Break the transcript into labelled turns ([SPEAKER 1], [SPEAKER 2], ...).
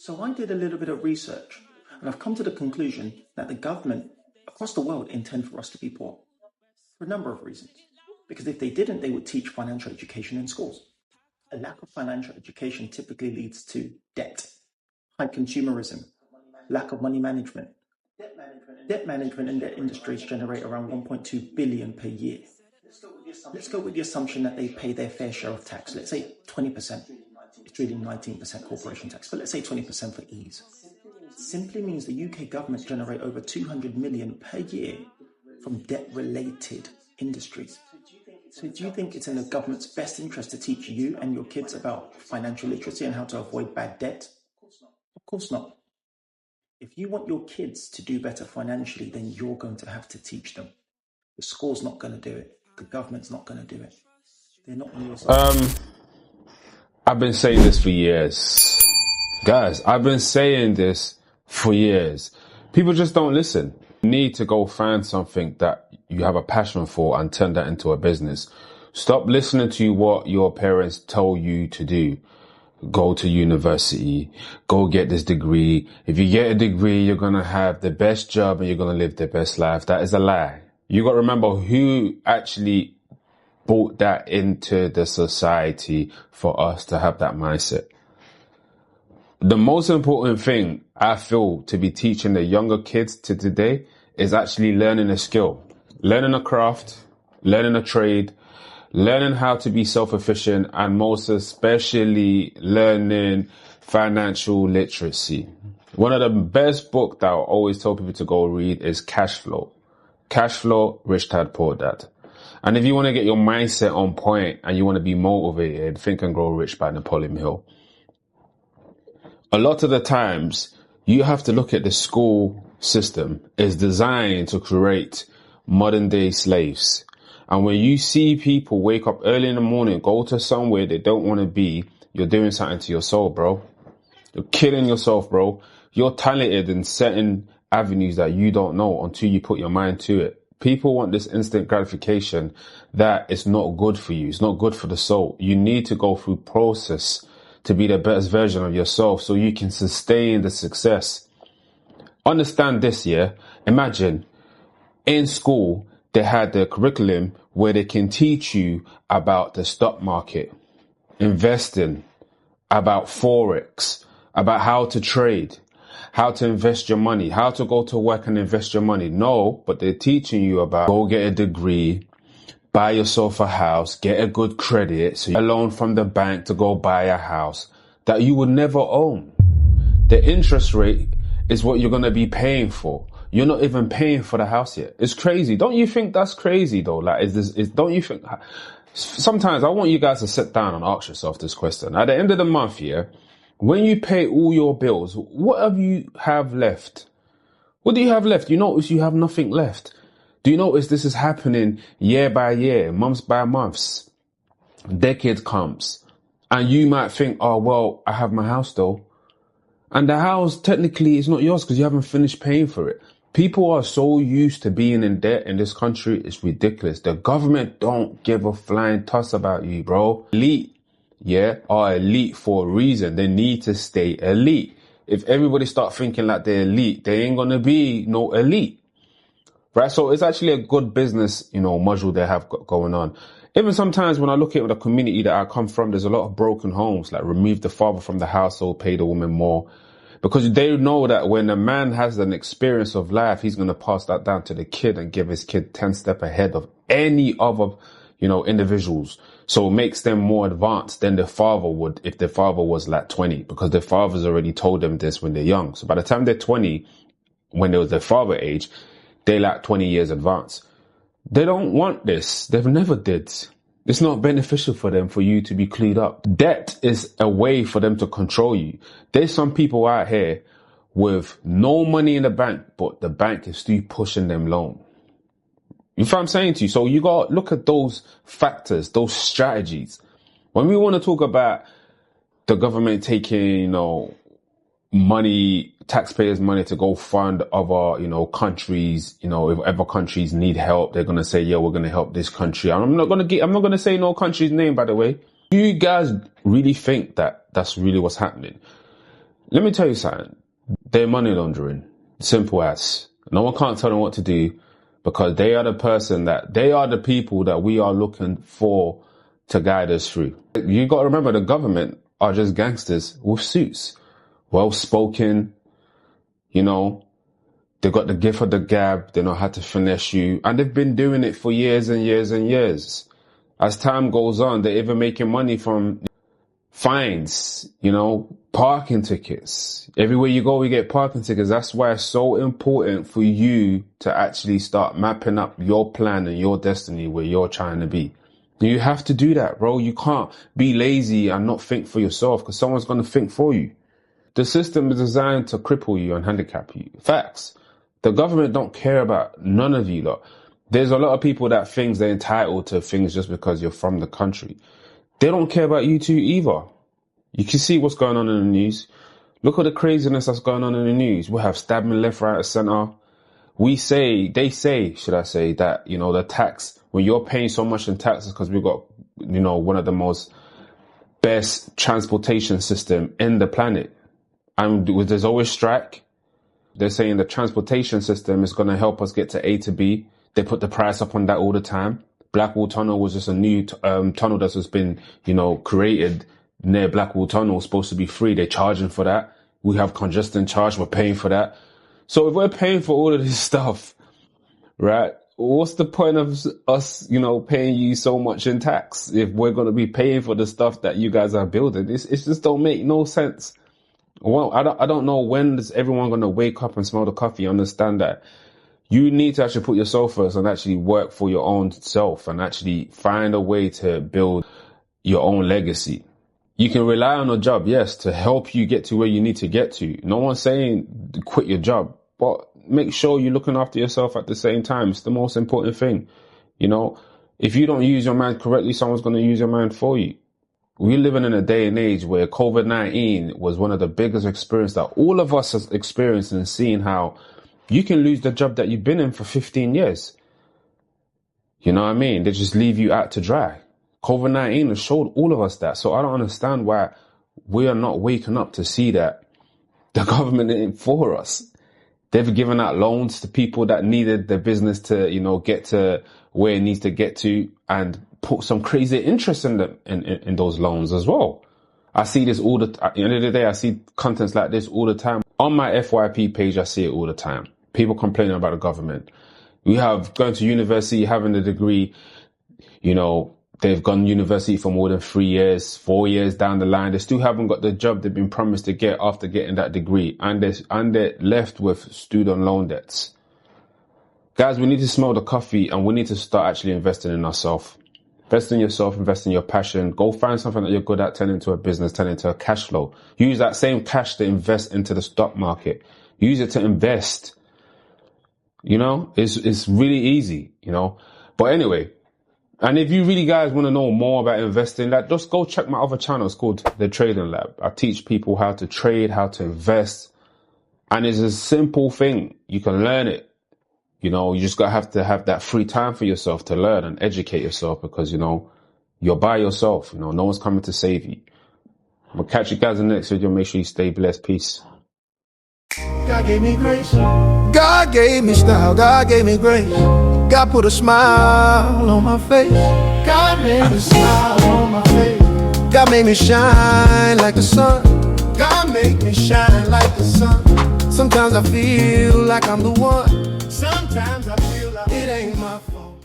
[SPEAKER 1] So I did a little bit of research, and I've come to the conclusion that the government across the world intend for us to be poor for a number of reasons. Because if they didn't, they would teach financial education in schools. A lack of financial education typically leads to debt, high consumerism, lack of money management. Debt management in their industries generate around 1.2 billion per year. Let's go with the assumption that they pay their fair share of tax. Let's say 20%. It's really 19% corporation tax, but let's say 20% for ease. Simply means the UK government generate over 200 million per year from debt-related industries. So do you think it's in the government's best interest to teach you and your kids about financial literacy and how to avoid bad debt? Of course not. If you want your kids to do better financially, then you're going to have to teach them. The school's not going to do it. The government's not going to do it. They're not on your side.
[SPEAKER 2] I've been saying this for years. Guys, I've been saying this for years. People just don't listen. You need to go find something that you have a passion for and turn that into a business. Stop listening to what your parents tell you to do. Go to university, go get this degree. If you get a degree, you're going to have the best job and you're going to live the best life. That is a lie. You got to remember who actually brought that into the society for us to have that mindset. The most important thing I feel to be teaching the younger kids to today is actually learning a skill, learning a craft, learning a trade, learning how to be self-efficient, and most especially learning financial literacy. One of the best books that I always tell people to go read is Cash Flow. Cash Flow, Rich Dad, Poor Dad. And if you want to get your mindset on point and you want to be motivated, Think and Grow Rich by Napoleon Hill. A lot of the times, you have to look at the school system is designed to create modern day slaves. And when you see people wake up early in the morning, go to somewhere they don't want to be, you're doing something to your soul, bro. You're killing yourself, bro. You're talented in certain avenues that you don't know until you put your mind to it. People want this instant gratification that is not good for you. It's not good for the soul. You need to go through process to be the best version of yourself so you can sustain the success. Understand this, yeah? Imagine in school, they had the curriculum where they can teach you about the stock market, investing, about Forex, about how to trade, how to invest your money, how to go to work and invest your money. No, but they're teaching you about go get a degree, buy yourself a house, get a good credit, so you get a loan from the bank to go buy a house that you would never own. The interest rate is what you're going to be paying for. You're not even paying for the house yet. It's crazy. Don't you think that's crazy though? Like, don't you think, sometimes I want you guys to sit down and ask yourself this question. At the end of the month, yeah, when you pay all your bills, what have you have left? What do you have left? You notice you have nothing left. Do you notice this is happening year by year, months by months? Decade comes and you might think, oh, well, I have my house though. And the house technically is not yours because you haven't finished paying for it. People are so used to being in debt in this country, it's ridiculous. The government don't give a flying toss about you, bro. Elite, yeah, are elite for a reason. They need to stay elite. If everybody start thinking like they're elite, they ain't gonna be no elite. Right? So it's actually a good business, module they have going on. Even sometimes when I look at the community that I come from, there's a lot of broken homes, like remove the father from the household, pay the woman more. Because they know that when a man has an experience of life, he's going to pass that down to the kid and give his kid 10 steps ahead of any other, individuals. So it makes them more advanced than the father would if the father was like 20, because the father's already told them this when they're young. So by the time they're 20, when they was their father age, they're like 20 years advanced. They don't want this. They've never did. It's not beneficial for them for you to be clued up. Debt is a way for them to control you. There's some people out here with no money in the bank, but the bank is still pushing them loan. You know what I'm saying to you? So you got to look at those factors, those strategies. When we want to talk about the government taking, money, taxpayers' money to go fund other, countries, if other countries need help, they're going to say, yeah, we're going to help this country. I'm not going to say no country's name, by the way. Do you guys really think that that's really what's happening? Let me tell you something. They're money laundering. Simple as. No one can't tell them what to do because they are the people that we are looking for to guide us through. You got to remember the government are just gangsters with suits. Well-spoken, you know, they've got the gift of the gab. They know how to finesse you. And they've been doing it for years and years and years. As time goes on, they're even making money from fines, you know, parking tickets. Everywhere you go, we get parking tickets. That's why it's so important for you to actually start mapping up your plan and your destiny where you're trying to be. You have to do that, bro. You can't be lazy and not think for yourself because someone's going to think for you. The system is designed to cripple you and handicap you. Facts. The government don't care about none of you lot. There's a lot of people that think they're entitled to things just because you're from the country. They don't care about you two either. You can see what's going on in the news. Look at the craziness that's going on in the news. We have stabbing left, right, and center. They say, that, you know, the tax, when you're paying so much in taxes because we've got, you know, one of the most best transportation system in the planet. And there's always strike. They're saying the transportation system is going to help us get to A to B. They put the price up on that all the time. Blackwall Tunnel was just a new tunnel that's just been, you know, created near Blackwall Tunnel. Supposed to be free. They're charging for that. We have congestion charge. We're paying for that. So if we're paying for all of this stuff, right, what's the point of us, you know, paying you so much in tax if we're going to be paying for the stuff that you guys are building? It just don't make no sense. Well, I don't know when is everyone going to wake up and smell the coffee, understand that you need to actually put yourself first and actually work for your own self and actually find a way to build your own legacy. You can rely on a job, yes, to help you get to where you need to get to. No one's saying quit your job, but make sure you're looking after yourself at the same time. It's the most important thing. You know, if you don't use your mind correctly, someone's going to use your mind for you. We're living in a day and age where COVID-19 was one of the biggest experiences that all of us have experienced, and seeing how you can lose the job that you've been in for 15 years. You know what I mean? They just leave you out to dry. COVID-19 has showed all of us that. So I don't understand why we are not waking up to see that the government ain't for us. They've given out loans to people that needed their business to, you know, get to where it needs to get to, and put some crazy interest in them, in those loans as well. I see this all at the end of the day, I see contents like this all the time. On my FYP page, I see it all the time. People complaining about the government. We have going to university, having a degree, you know, they've gone to university for more than 3 years, 4 years down the line. They still haven't got the job they've been promised to get after getting that degree. And they're left with student loan debts. Guys, we need to smell the coffee and we need to start actually investing in ourselves. Invest in yourself, invest in your passion. Go find something that you're good at, turn into a business, turn into a cash flow. Use that same cash to invest into the stock market. Use it to invest. You know, it's really easy, you know. But anyway, and if you really guys want to know more about investing, like, just go check my other channel. It's called The Trading Lab. I teach people how to trade, how to invest. And it's a simple thing. You can learn it. You know, you just have to have that free time for yourself to learn and educate yourself, because, you know, you're by yourself. You know, no one's coming to save you. I'm going to catch you guys in the next video. Make sure you stay blessed. Peace.
[SPEAKER 3] God gave me grace. God gave me style. God gave me grace. God put a smile on my face. God made me smile on my face. God made me shine like the sun. God made me shine like the sun. Sometimes I feel like I'm the one. Sometimes I feel like it ain't my fault.